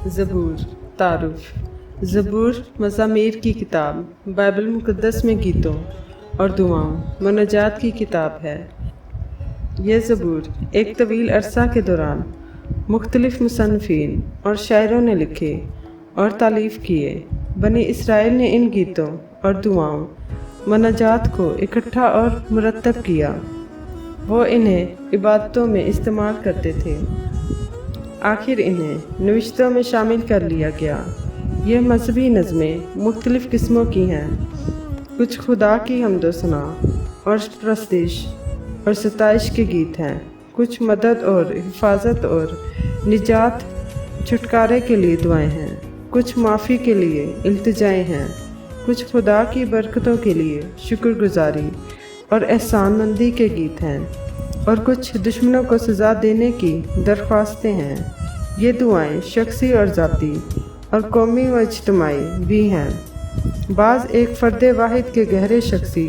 ज़बूर तारुफ। ज़बूर मज़ामीर की किताब, बाइबल मुक़द्दस में गीतों और दुआओं मुनाजात की किताब है। यह ज़बूर एक तवील अरसा के दौरान मुख्तलिफ मुसन्निफ़ीन और शायरों ने लिखे और तालीफ़ किए। बनी इसराइल ने इन गीतों और दुआओं मुनाजात को इकट्ठा और मुरतब किया। वो इन्हें इबादतों में इस्तेमाल करते थे। आखिर इन्हें नविश्तों में शामिल कर लिया गया। यह मजहबी नज़में मुख्तलिफ़ किस्मों की हैं। कुछ खुदा की हम्दो सना और प्रस्तिश और सताइश के गीत हैं। कुछ मदद और हिफाजत और निजात छुटकारे के लिए दुआएं हैं। कुछ माफ़ी के लिए इल्तिजाएं हैं। कुछ खुदा की बरकतों के लिए शुक्रगुजारी और एहसानमंदी के गीत हैं। और कुछ दुश्मनों को सज़ा देने की दरख्वास्तें हैं। ये दुआएं शख्सी और ज़ाती और कौमी व इज्तिमाई भी हैं। बाज़ एक फ़र्द वाहिद के गहरे शख्सी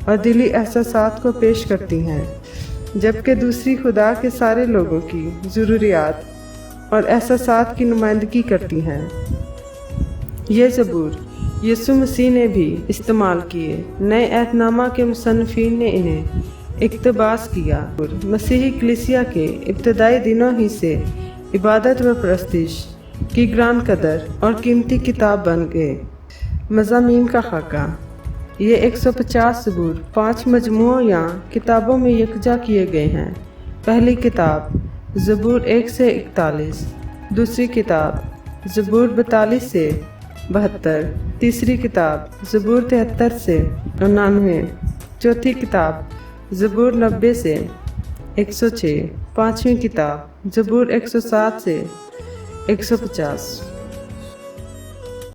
और दिली एहसासात को पेश करती हैं, जबकि दूसरी खुदा के सारे लोगों की ज़रूरियात और एहसासात की नुमाइंदगी करती हैं। ये ज़बूर यीशु मसीह ने भी इस्तेमाल किए। नए अहदनामा के मुसन्निफ़ीन ने इन्हें इक़्तिबास किया और मसीही कलीसिया के इब्तदाई दिनों ही से इबादत व प्रस्तिश की ग्रांड कदर और कीमती किताब बन गए। मज़ामीन का खाका। ये 150 ज़बूर 5 मजमुओं या किताबों में यकजा किए गए हैं। पहली किताब ज़बूर 1 से 41, दूसरी किताब ज़बूर 42 से 72, तीसरी किताब ज़बूर 73 से 99, चौथी किताब ज़बूर 90 से 106, पाँचवीं किताब ज़बूर 107 से 150।